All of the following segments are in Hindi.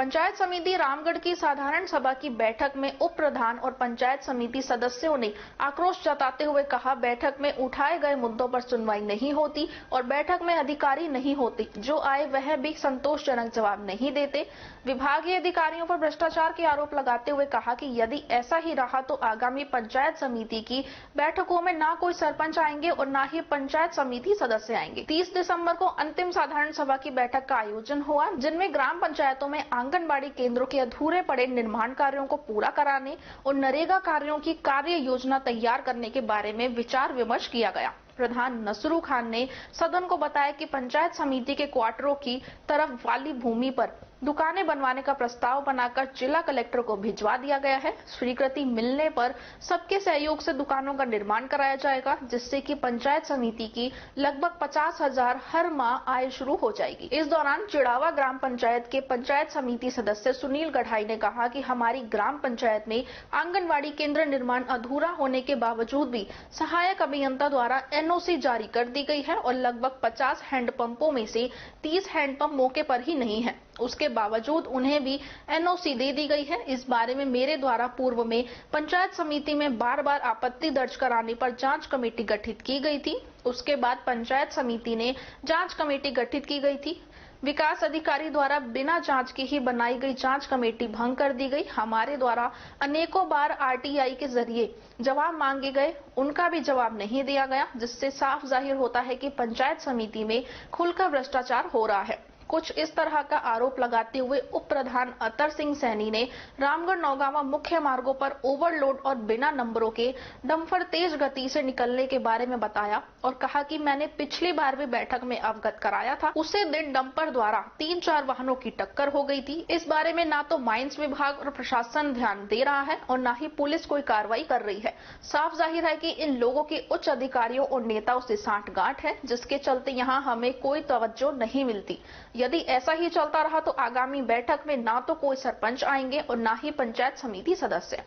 पंचायत समिति रामगढ़ की साधारण सभा की बैठक में उप प्रधान और पंचायत समिति सदस्यों ने आक्रोश जताते हुए कहा, बैठक में उठाए गए मुद्दों पर सुनवाई नहीं होती और बैठक में अधिकारी नहीं होते, जो आए वह भी संतोषजनक जवाब नहीं देते। विभागीय अधिकारियों पर भ्रष्टाचार के आरोप लगाते हुए कहा कि यदि ऐसा ही रहा तो आगामी पंचायत समिति की बैठकों में न कोई सरपंच आएंगे और न ही पंचायत समिति सदस्य आएंगे। 30 दिसंबर को अंतिम साधारण सभा की बैठक का आयोजन हुआ, जिनमें ग्राम पंचायतों में आंगनबाड़ी केंद्रों के अधूरे पड़े निर्माण कार्यों को पूरा कराने और नरेगा कार्यों की कार्य योजना तैयार करने के बारे में विचार विमर्श किया गया। प्रधान नसरू खान ने सदन को बताया कि पंचायत समिति के क्वार्टरों की तरफ वाली भूमि पर दुकानें बनवाने का प्रस्ताव बनाकर जिला कलेक्टर को भिजवा दिया गया है। स्वीकृति मिलने पर सबके सहयोग से दुकानों का निर्माण कराया जाएगा, जिससे कि पंचायत समिति की लगभग 50,000 हर माह आय शुरू हो जाएगी। इस दौरान चिड़ावा ग्राम पंचायत के पंचायत समिति सदस्य सुनील गढ़ाई ने कहा कि हमारी ग्राम पंचायत में आंगनबाड़ी केंद्र निर्माण अधूरा होने के बावजूद भी सहायक अभियंता द्वारा NOC जारी कर दी गई है और लगभग 50 हैंडपंपों में से 30 हैंडपंप मौके पर ही नहीं है। उसके बावजूद उन्हें भी NOC दे दी गई है। इस बारे में मेरे द्वारा पूर्व में पंचायत समिति में बार-बार आपत्ति दर्ज कराने पर जांच कमेटी गठित की गई थी। उसके बाद पंचायत समिति ने जांच कमेटी गठित की गई थी। विकास अधिकारी द्वारा बिना जांच के ही बनाई गई जांच कमेटी भंग कर दी गई। हमारे द्वारा अनेकों बार RTI के जरिए जवाब मांगे गए, उनका भी जवाब नहीं दिया गया, जिससे साफ जाहिर होता है कि पंचायत समिति में खुलकर भ्रष्टाचार हो रहा है। कुछ इस तरह का आरोप लगाते हुए उप प्रधान अतर सिंह सैनी ने रामगढ़ नौगावा मुख्य मार्गों पर ओवरलोड और बिना नंबरों के डंपर तेज गति से निकलने के बारे में बताया और कहा कि मैंने पिछली बार भी बैठक में अवगत कराया था। उसी दिन डंपर द्वारा 3-4 वाहनों की टक्कर हो गई थी। इस बारे में ना तो माइंस विभाग और प्रशासन ध्यान दे रहा है और न ही पुलिस कोई कार्रवाई कर रही है। साफ जाहिर है कि इन लोगों के उच्च अधिकारियों और नेताओं से सांठगांठ है, जिसके चलते यहाँ हमें कोई तवज्जो नहीं मिलती। यदि ऐसा ही चलता रहा तो आगामी बैठक में ना तो कोई सरपंच आएंगे और ना ही पंचायत समिति सदस्य।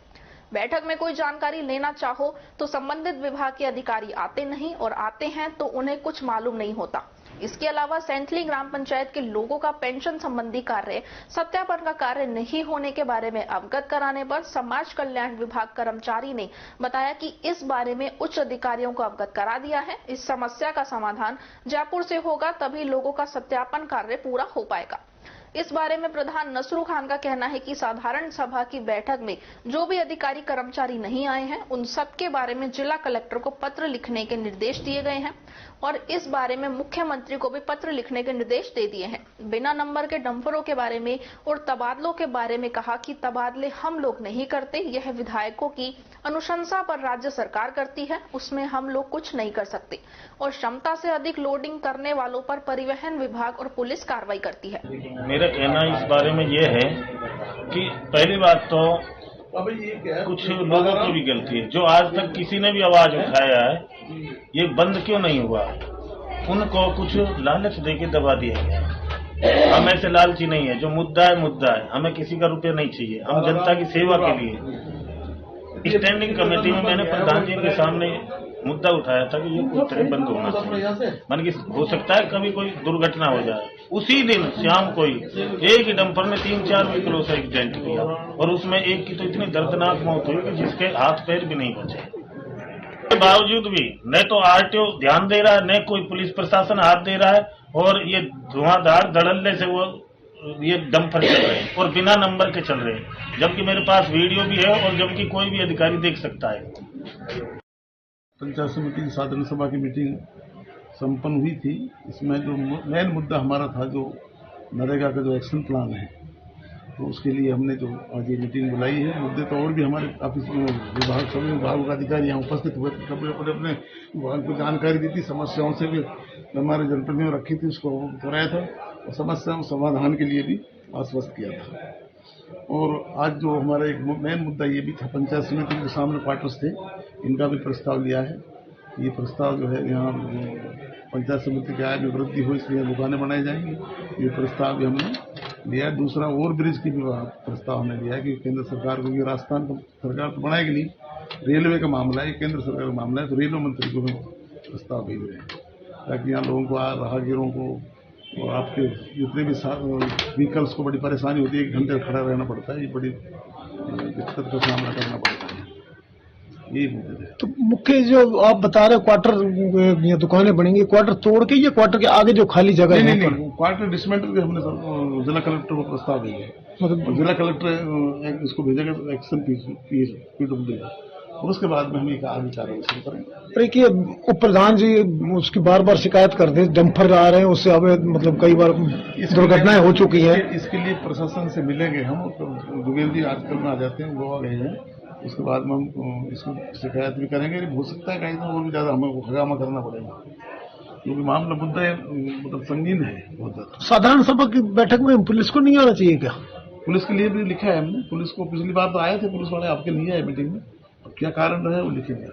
बैठक में कोई जानकारी लेना चाहो तो संबंधित विभाग के अधिकारी आते नहीं और आते हैं तो उन्हें कुछ मालूम नहीं होता। इसके अलावा सैंथली ग्राम पंचायत के लोगों का पेंशन संबंधी कार्य सत्यापन का कार्य नहीं होने के बारे में अवगत कराने पर समाज कल्याण विभाग कर्मचारी ने बताया कि इस बारे में उच्च अधिकारियों को अवगत करा दिया है। इस समस्या का समाधान जयपुर से होगा, तभी लोगों का सत्यापन कार्य पूरा हो पाएगा। इस बारे में प्रधान नसरू खान का कहना है कि साधारण सभा की बैठक में जो भी अधिकारी कर्मचारी नहीं आए हैं, उन सब के बारे में जिला कलेक्टर को पत्र लिखने के निर्देश दिए गए हैं और इस बारे में मुख्यमंत्री को भी पत्र लिखने के निर्देश दे दिए हैं। बिना नंबर के डंपरों के बारे में और तबादलों के बारे में कहा कि तबादले हम लोग नहीं करते, यह विधायकों की अनुशंसा पर राज्य सरकार करती है, उसमें हम लोग कुछ नहीं कर सकते और क्षमता से अधिक लोडिंग करने वालों पर परिवहन विभाग और पुलिस कार्रवाई करती है। मेरा कहना इस बारे में यह है कि पहली बात तो कुछ लोगों की भी गलती है, जो आज तक किसी ने भी आवाज उठाया है, ये बंद क्यों नहीं हुआ? उनको कुछ लालच देके दबा दिया गया। हम ऐसे लालची नहीं है, जो मुद्दा है मुद्दा है, हमें किसी का रुपया नहीं चाहिए, हम जनता की सेवा के लिए। स्टैंडिंग कमेटी में मैंने प्रधान जी के सामने मुद्दा उठाया था कि ये कुछ तरह बंद होना चाहिए। मान कि हो सकता है कभी कोई दुर्घटना हो जाए। उसी दिन शाम को ही एक ही डंपर ने 3-4 व्हीकलों से एक्सीडेंट किया और उसमें एक की तो इतनी दर्दनाक मौत हुई कि जिसके हाथ पैर भी नहीं बचे। के बावजूद भी न तो RTO ध्यान दे रहा है, न कोई पुलिस प्रशासन हाथ दे रहा है और ये धुआंधार धड़ल्ले से वो ये डंपर चल रहे हैं और बिना नंबर के चल रहे हैं, जबकि मेरे पास वीडियो भी है और जबकि कोई भी अधिकारी देख सकता है। पंचायत समिति की साधारण सभा की मीटिंग संपन्न हुई थी। इसमें जो मेन मुद्दा हमारा था, जो नरेगा का जो एक्शन प्लान है, तो उसके लिए हमने जो आज ये मीटिंग बुलाई है। मुद्दे तो और भी हमारे ऑफिस में विभाग, सभी विभागों के अधिकारी यहाँ उपस्थित हुए थे, अपने विभाग को जानकारी दी थी, समस्याओं से भी हमारे जनप्रतिनिधियों रखी थी, उसको कराया था और समस्याओं समाधान के लिए भी आश्वस्त किया था। और आज जो हमारा एक मेन मुद्दा ये भी था, पंचायत समिति के सामने क्वार्टर्स थे, इनका भी प्रस्ताव लिया है। ये प्रस्ताव जो है, यहाँ पंचायत समिति की आय में वृद्धि हो, इसलिए दुकानें बनाई जाएंगी, ये प्रस्ताव भी हमने लिया है। दूसरा ओवर ब्रिज की भी प्रस्ताव हमने लिया है कि केंद्र सरकार को, ये राजस्थान को सरकार तो बनाएगी नहीं, रेलवे का मामला है, केंद्र सरकार का मामला है, तो रेलवे मंत्री को भी प्रस्ताव भेज रहे हैं ताकि यहाँ लोगों को, राहगीरों को और आपके जितने भी व्हीकल्स को बड़ी परेशानी होती है, 1 घंटे खड़ा रहना पड़ता है, ये बड़ी दिक्कत का सामना करना पड़ता है। यही मुद्दे है। तो मुख्य जो आप बता रहे क्वार्टर या दुकानें बनेंगी, क्वार्टर तोड़ के या क्वार्टर के आगे जो खाली जगह है? नहीं, क्वार्टर डिसमेंटल के हमने जिला कलेक्टर को प्रस्ताव भेजा है, मतलब जिला कलेक्टर इसको भेजेगा एक्शन PWD, और उसके बाद में हम एक आगे कार्रवाई शुरू करेंगे। पर कि उप प्रधान जी उसकी बार बार शिकायत करते हैं, डंपर आ रहे हैं, उससे अब मतलब कई बार दुर्घटनाएं हो चुकी है। इसके लिए प्रशासन से मिलेंगे हम, जुगेल जी आजकल में आ जाते हैं, गोवा गए हैं, उसके बाद में हम इसको शिकायत भी करेंगे। हो सकता है कहीं ना और भी ज्यादा हमें हंगामा करना पड़ेगा, क्योंकि मामला मुद्दा मतलब संगीन है बहुत ज्यादा। साधारण सभा की बैठक में पुलिस को नहीं आना चाहिए क्या? पुलिस के लिए भी लिखा है हमने, पुलिस को पिछली बार तो आए थे पुलिस वाले, आपके नहीं आए मीटिंग में, क्या कारण रहे वो लिखेंगे।